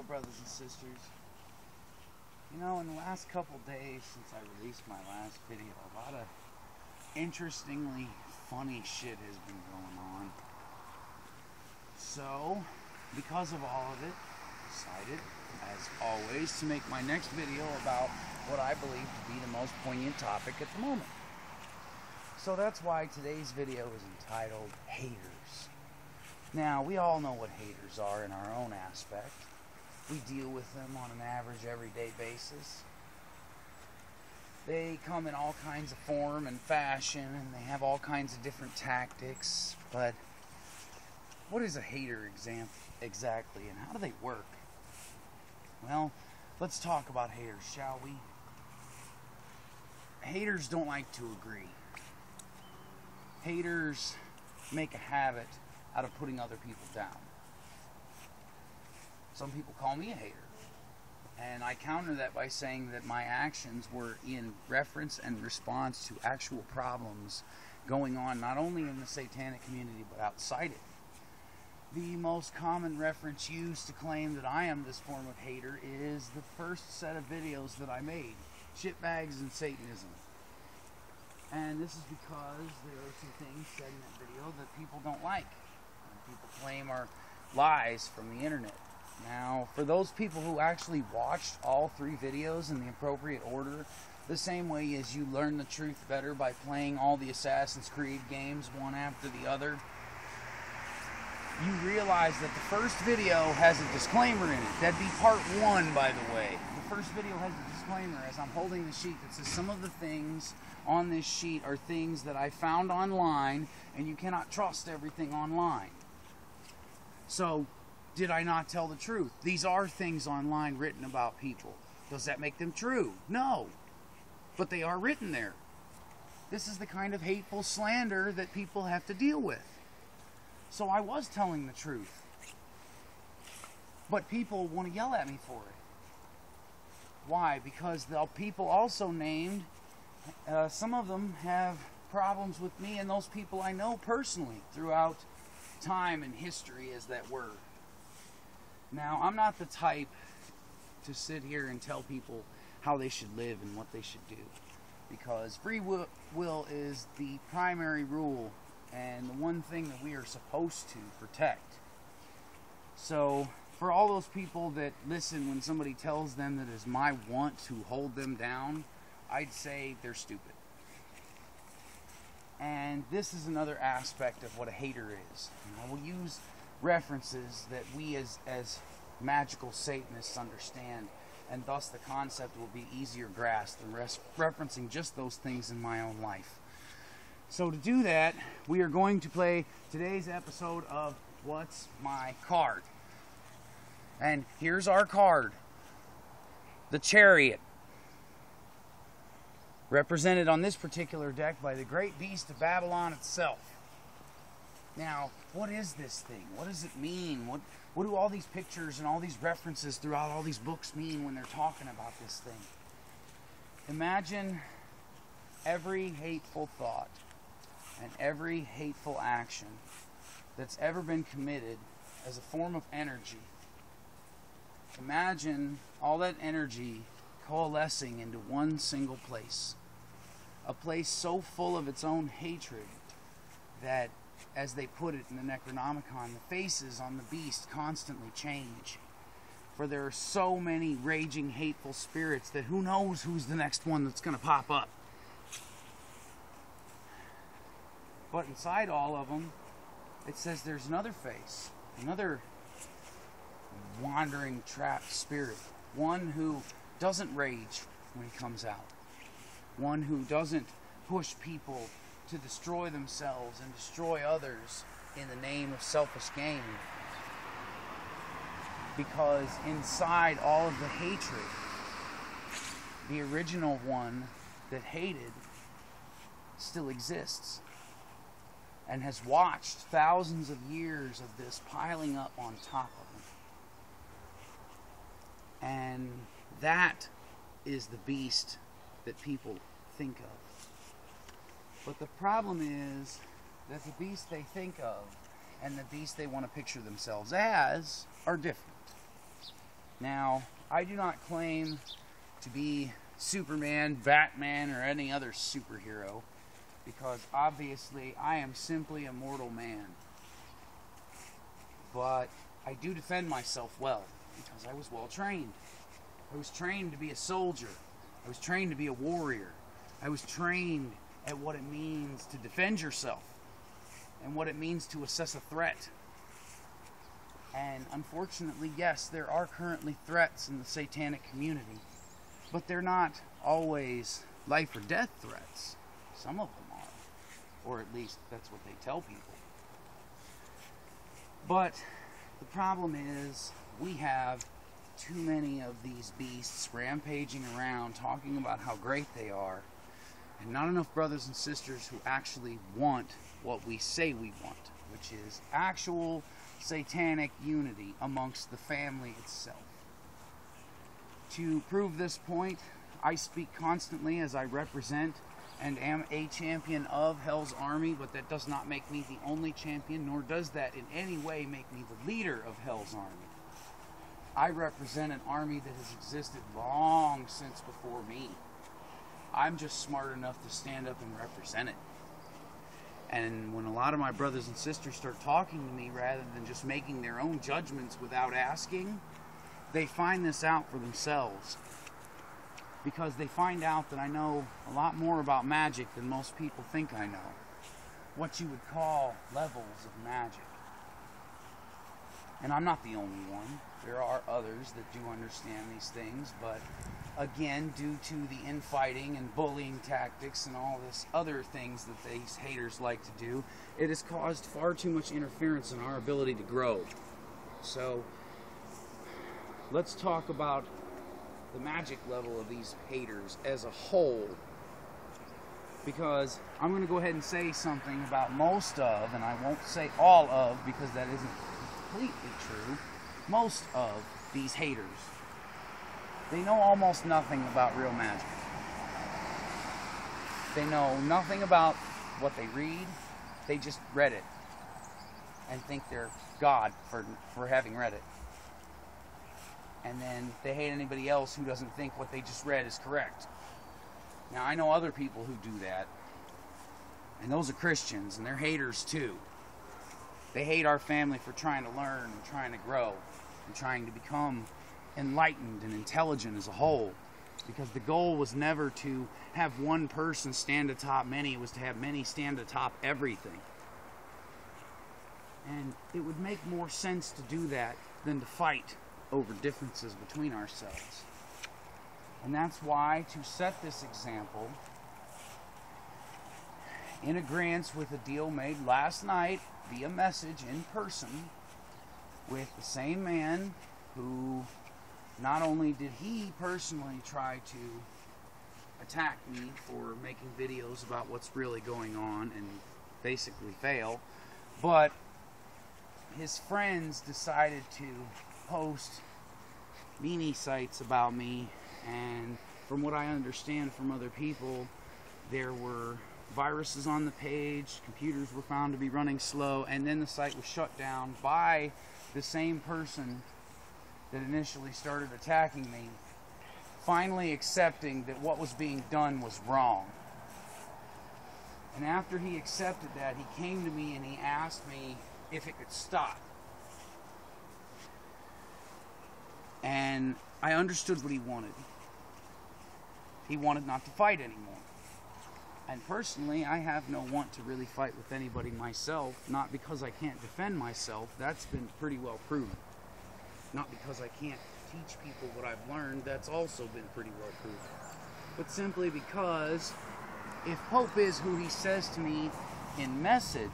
brothers and sisters. You know, in the last couple days since I released my last video, a lot of interestingly funny shit has been going on. So, because of all of it, I decided, as always, to make my next video about what I believe to be the most poignant topic at the moment. So that's why today's video is entitled Haters. Now, we all know what haters are in our own aspect. We deal with them on an average everyday basis. They come in all kinds of form and fashion, and they have all kinds of different tactics. But what is a hater exactly, and how do they work? Well, let's talk about haters, shall we? Haters don't like to agree. Haters make a habit out of putting other people down. Some people call me a hater, and I counter that by saying that my actions were in reference and response to actual problems going on not only in the satanic community but outside it. The most common reference used to claim that I am this form of hater is the first set of videos that I made, Shitbags and Satanism. And this is because there are some things said in that video that people don't like, and people claim are lies from the internet. Now, for those people who actually watched all three videos in the appropriate order, the same way as you learn the truth better by playing all the Assassin's Creed games one after the other, you realize that the first video has a disclaimer in it. That'd be part one, by the way. The first video has a disclaimer as I'm holding the sheet that says some of the things on this sheet are things that I found online, and you cannot trust everything online. So, did I not tell the truth? These are things online written about people. Does that make them true? No. But they are written there. This is the kind of hateful slander that people have to deal with. So I was telling the truth. But people want to yell at me for it. Why? Because the people also named, some of them have problems with me and those people I know personally throughout time and history, as that were. Now, I'm not the type to sit here and tell people how they should live and what they should do, because free will is the primary rule and the one thing that we are supposed to protect. So, for all those people that listen when somebody tells them that it's my want to hold them down, I'd say they're stupid. And this is another aspect of what a hater is. And I will use references that we as magical Satanists understand, and thus the concept will be easier grasped than referencing just those things in my own life. So to do that, we are going to play today's episode of What's My Card? And here's our card. The Chariot. Represented on this particular deck by the great beast of Babylon itself. Now, what is this thing? What does it mean? What do all these pictures and all these references throughout all these books mean when they're talking about this thing? Imagine every hateful thought and every hateful action that's ever been committed as a form of energy. Imagine all that energy coalescing into one single place. A place so full of its own hatred that, as they put it in the Necronomicon, the faces on the beast constantly change. For there are so many raging, hateful spirits that who knows who's the next one that's going to pop up. But inside all of them, it says there's another face, another wandering, trapped spirit. One who doesn't rage when he comes out. One who doesn't push people to destroy themselves and destroy others in the name of selfish gain. Because inside all of the hatred, the original one that hated still exists and has watched thousands of years of this piling up on top of him. And that is the beast that people think of. But the problem is that the beast they think of and the beast they want to picture themselves as are different. Now, I do not claim to be Superman, Batman, or any other superhero, because obviously I am simply a mortal man. But I do defend myself well, because I was well trained. I was trained to be a soldier. I was trained to be a warrior. I was trained at what it means to defend yourself and what it means to assess a threat. And unfortunately, yes, there are currently threats in the satanic community, but they're not always life or death threats. Some of them are, or at least that's what they tell people. But the problem is we have too many of these beasts rampaging around talking about how great they are, and not enough brothers and sisters who actually want what we say we want, which is actual satanic unity amongst the family itself. To prove this point, I speak constantly as I represent and am a champion of Hell's Army, but that does not make me the only champion, nor does that in any way make me the leader of Hell's Army. I represent an army that has existed long since before me. I'm just smart enough to stand up and represent it. And when a lot of my brothers and sisters start talking to me rather than just making their own judgments without asking, they find this out for themselves. Because they find out that I know a lot more about magic than most people think I know. What you would call levels of magic. And I'm not the only one. There are others that do understand these things, but again, due to the infighting and bullying tactics and all this other things that these haters like to do, it has caused far too much interference in our ability to grow. So, let's talk about the magic level of these haters as a whole, because I'm going to go ahead and say something about most of, and I won't say all of because that isn't completely true, most of these haters. They know almost nothing about real magic. They know nothing about what they read. They just read it and think they're God for having read it. And then they hate anybody else who doesn't think what they just read is correct. Now, I know other people who do that, and those are Christians, and they're haters too. They hate our family for trying to learn and trying to grow and trying to become enlightened and intelligent as a whole, because the goal was never to have one person stand atop many. It was to have many stand atop everything. And it would make more sense to do that than to fight over differences between ourselves. And that's why, to set this example, in agreement with a deal made last night via message in person with the same man who not only did he personally try to attack me for making videos about what's really going on and basically fail, but his friends decided to post meanie sites about me, and from what I understand from other people, there were viruses on the page, computers were found to be running slow, and then the site was shut down by the same person that initially started attacking me, finally accepting that what was being done was wrong. And after he accepted that, he came to me and he asked me if it could stop. And I understood what he wanted. He wanted not to fight anymore. And personally, I have no want to really fight with anybody myself, not because I can't defend myself. That's been pretty well proven. Not because I can't teach people what I've learned. That's also been pretty well proven. But simply because if Pope is who he says to me in message,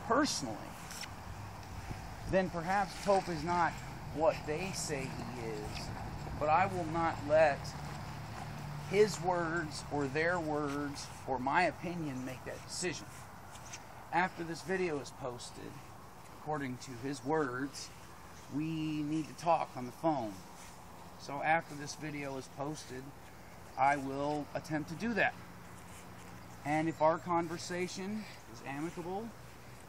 personally, then perhaps Pope is not what they say he is. But I will not let his words or their words or my opinion make that decision. After this video is posted, according to his words, we need to talk on the phone. So after this video is posted, I will attempt to do that. And if our conversation is amicable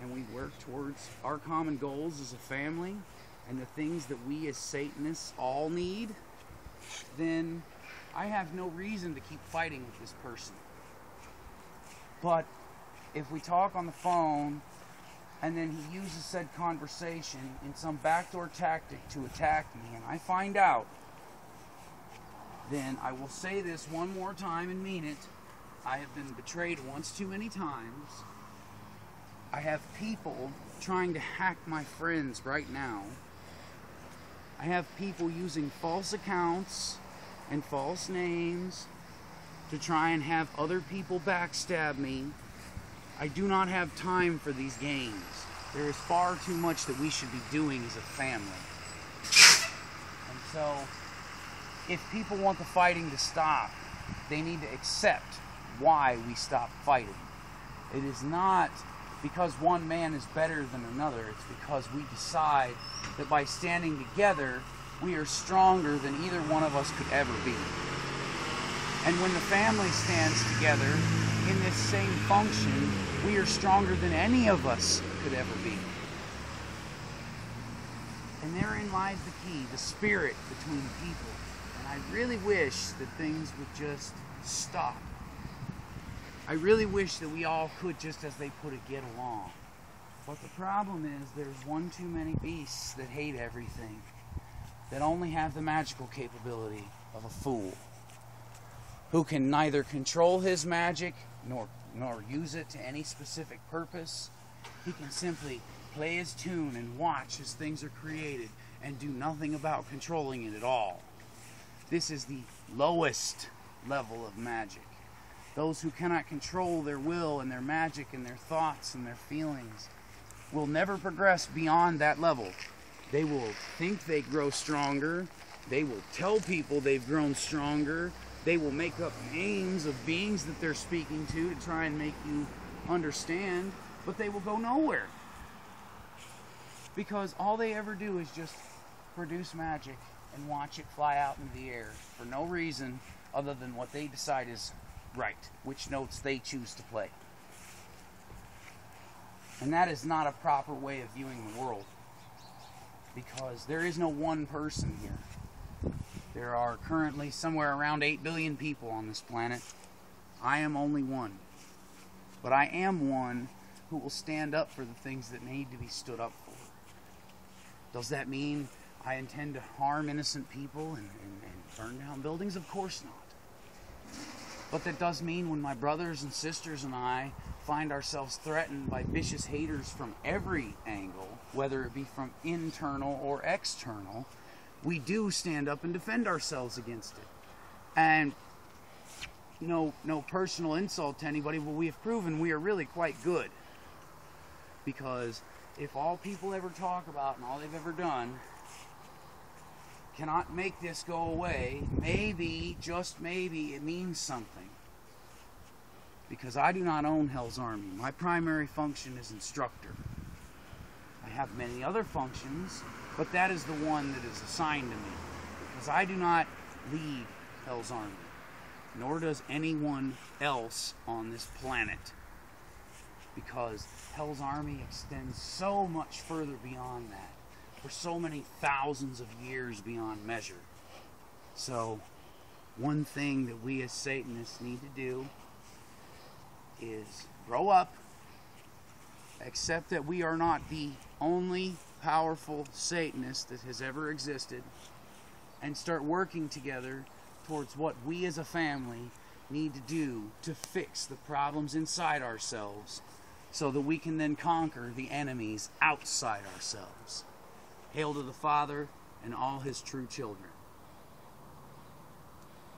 and we work towards our common goals as a family, and the things that we as Satanists all need, then I have no reason to keep fighting with this person. But if we talk on the phone and then he uses said conversation in some backdoor tactic to attack me and I find out, then I will say this one more time and mean it. I have been betrayed once too many times. I have people trying to hack my friends right now. I have people using false accounts and false names to try and have other people backstab me. I do not have time for these games. There is far too much that we should be doing as a family. And so, if people want the fighting to stop, they need to accept why we stop fighting. It is not because one man is better than another. It's because we decide that by standing together, we are stronger than either one of us could ever be. And when the family stands together in this same function, we are stronger than any of us could ever be. And therein lies the key, the spirit between people. And I really wish that things would just stop. I really wish that we all could, just as they put it, get along. But the problem is there's one too many beasts that hate everything, that only have the magical capability of a fool, who can neither control his magic nor use it to any specific purpose. He can simply play his tune and watch as things are created and do nothing about controlling it at all. This is the lowest level of magic. Those who cannot control their will and their magic and their thoughts and their feelings will never progress beyond that level. They will think they grow stronger. They will tell people they've grown stronger. They will make up names of beings that they're speaking to try and make you understand, but they will go nowhere. Because all they ever do is just produce magic and watch it fly out into the air for no reason other than what they decide is right, which notes they choose to play. And that is not a proper way of viewing the world, because there is no one person here. There are currently somewhere around 8 billion people on this planet. I am only one. But I am one who will stand up for the things that need to be stood up for. Does that mean I intend to harm innocent people and burn down buildings? Of course not. But that does mean when my brothers and sisters and I find ourselves threatened by vicious haters from every angle, whether it be from internal or external, we do stand up and defend ourselves against it. And no personal insult to anybody, but we have proven we are really quite good. Because if all people ever talk about and all they've ever done cannot make this go away, maybe, just maybe, it means something. Because I do not own Hell's Army. My primary function is instructor. I have many other functions, but that is the one that is assigned to me. Because I do not lead Hell's Army, nor does anyone else on this planet. Because Hell's Army extends so much further beyond that, for so many thousands of years beyond measure. So, one thing that we as Satanists need to do is grow up, accept that we are not the only powerful Satanist that has ever existed, and start working together towards what we as a family need to do to fix the problems inside ourselves, so that we can then conquer the enemies outside ourselves. Hail to the Father and all his true children.